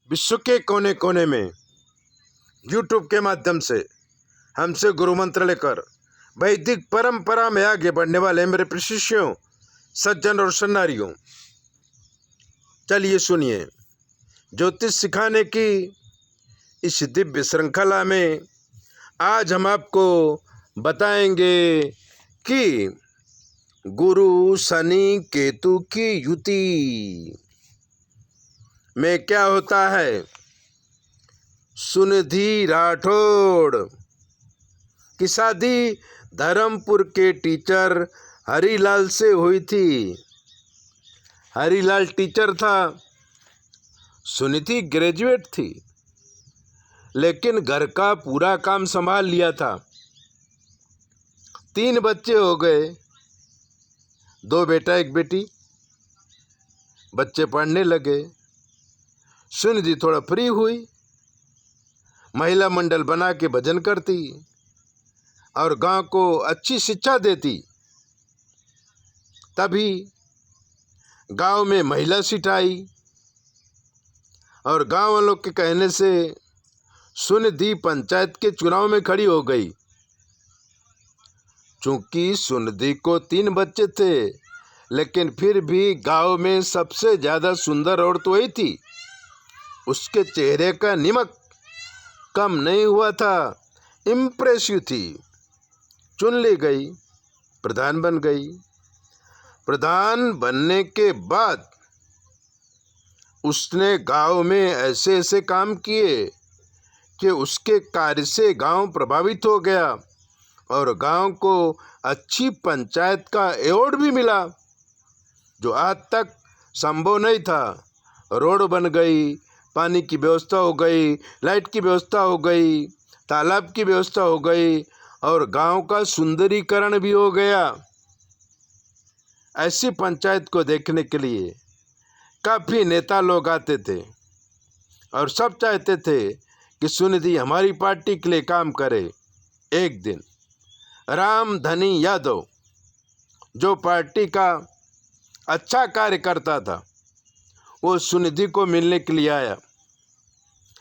विश्व के कोने कोने में यूट्यूब के माध्यम से हमसे गुरु मंत्र लेकर वैदिक परंपरा में आगे बढ़ने वाले मेरे प्रशिष्यों, सज्जन और सन्नारियों, चलिए सुनिए। ज्योतिष सिखाने की इस दिव्य श्रृंखला में आज हम आपको बताएंगे कि गुरु शनि केतु की युति में क्या होता है। सुनिधि राठौड़ की शादी धर्मपुर के टीचर हरिलाल से हुई थी। हरिलाल टीचर था, सुनिधि ग्रेजुएट थी, लेकिन घर का पूरा काम संभाल लिया था। 3 बच्चे हो गए, 2 बेटा 1 बेटी। बच्चे पढ़ने लगे, सुनिधि थोड़ा फ्री हुई, महिला मंडल बना के भजन करती और गांव को अच्छी शिक्षा देती। तभी गांव में महिला सीट आई और गांव वालों के कहने से सुनिधि पंचायत के चुनाव में खड़ी हो गई। चूंकि सुनिधि को 3 बच्चे थे, लेकिन फिर भी गांव में सबसे ज्यादा सुंदर औरत वही थी। उसके चेहरे का निमक कम नहीं हुआ था, इम्प्रेसिव थी। चुन ली गई, प्रधान बन गई। प्रधान बनने के बाद उसने गांव में ऐसे ऐसे काम किए कि उसके कार्य से गांव प्रभावित हो गया और गांव को अच्छी पंचायत का अवार्ड भी मिला, जो आज तक संभव नहीं था। रोड बन गई, पानी की व्यवस्था हो गई, लाइट की व्यवस्था हो गई, तालाब की व्यवस्था हो गई और गांव का सुंदरीकरण भी हो गया। ऐसी पंचायत को देखने के लिए काफी नेता लोग आते थे और सब चाहते थे कि सुनिधि हमारी पार्टी के लिए काम करे। एक दिन रामधनी यादव, जो पार्टी का अच्छा कार्य करता था, वो सुनिधि को मिलने के लिए आया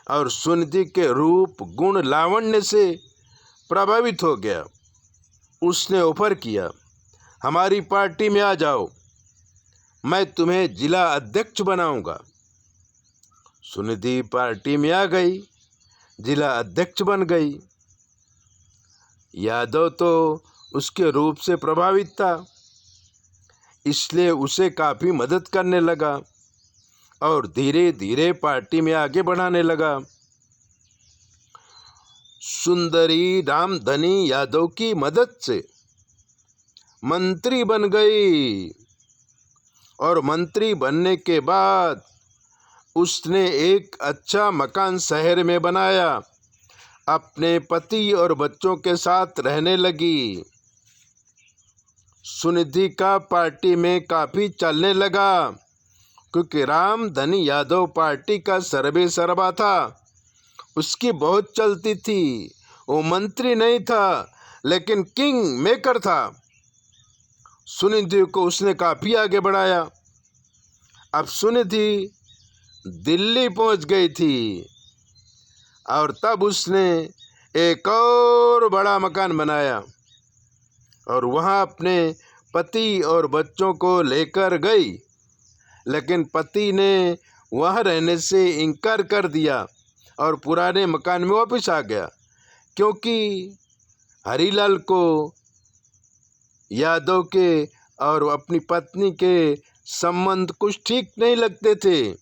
और सुनिधि के रूप गुण लावण्य से प्रभावित हो गया। उसने ऑफर किया, हमारी पार्टी में आ जाओ, मैं तुम्हें जिला अध्यक्ष बनाऊंगा। सुनिधि पार्टी में आ गई, जिला अध्यक्ष बन गई। यादव तो उसके रूप से प्रभावित था, इसलिए उसे काफी मदद करने लगा और धीरे धीरे पार्टी में आगे बढ़ाने लगा। सुंदरी रामधनी यादव की मदद से मंत्री बन गई और मंत्री बनने के बाद उसने एक अच्छा मकान शहर में बनाया। अपने पति और बच्चों के साथ रहने लगी। सुनिधि का पार्टी में काफी चलने लगा, क्योंकि रामधनी यादव पार्टी का सर्वे सर्वा था। उसकी बहुत चलती थी। वो मंत्री नहीं था, लेकिन किंग मेकर था। सुनिधि को उसने काफी आगे बढ़ाया। अब सुनिधि दिल्ली पहुंच गई थी और तब उसने एक और बड़ा मकान बनाया और वहां अपने पति और बच्चों को लेकर गई। लेकिन पति ने वहां रहने से इनकार कर दिया और पुराने मकान में वापस आ गया, क्योंकि हरिलाल को यादव के और अपनी पत्नी के संबंध कुछ ठीक नहीं लगते थे।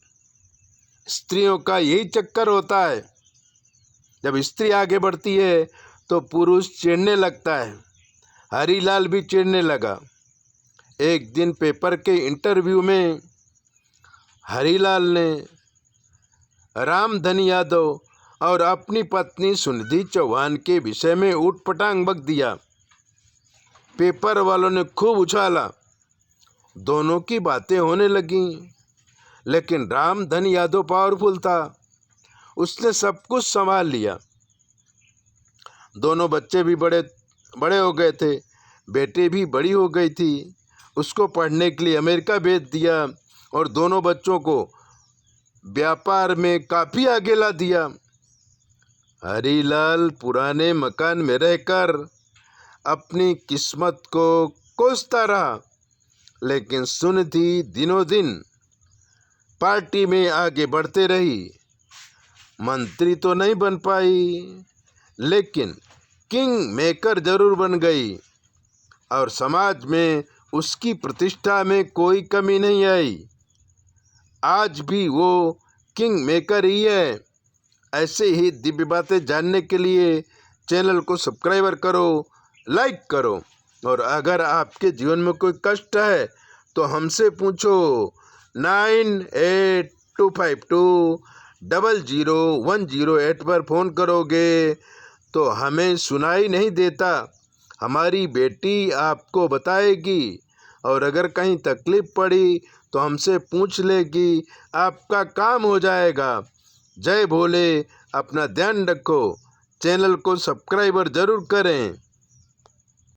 स्त्रियों का यही चक्कर होता है, जब स्त्री आगे बढ़ती है तो पुरुष चिढ़ने लगता है। हरिलाल भी चिढ़ने लगा। एक दिन पेपर के इंटरव्यू में हरिलाल ने रामधनी यादव और अपनी पत्नी सुनिधि चौहान के विषय में ऊटपटांग बक दिया। पेपर वालों ने खूब उछाला, दोनों की बातें होने लगीं। लेकिन रामधनी यादव पावरफुल था, उसने सब कुछ संभाल लिया। दोनों बच्चे भी बड़े हो गए थे, बेटी भी बड़ी हो गई थी। उसको पढ़ने के लिए अमेरिका भेज दिया और दोनों बच्चों को व्यापार में काफी आगे ला दिया। हरीलाल पुराने मकान में रहकर अपनी किस्मत को कोसता रहा, लेकिन सुनिधि दिनों दिन पार्टी में आगे बढ़ते रही। मंत्री तो नहीं बन पाई, लेकिन किंग मेकर जरूर बन गई और समाज में उसकी प्रतिष्ठा में कोई कमी नहीं आई। आज भी वो किंग मेकर ही है। ऐसे ही दिव्य बातें जानने के लिए चैनल को सब्सक्राइब करो, लाइक करो। और अगर आपके जीवन में कोई कष्ट है तो हमसे पूछो। 9825200108 पर फ़ोन करोगे तो हमें सुनाई नहीं देता, हमारी बेटी आपको बताएगी। और अगर कहीं तकलीफ पड़ी तो हमसे पूछ लेगी, आपका काम हो जाएगा। जय भोले। अपना ध्यान रखो। चैनल को सब्सक्राइब जरूर करें।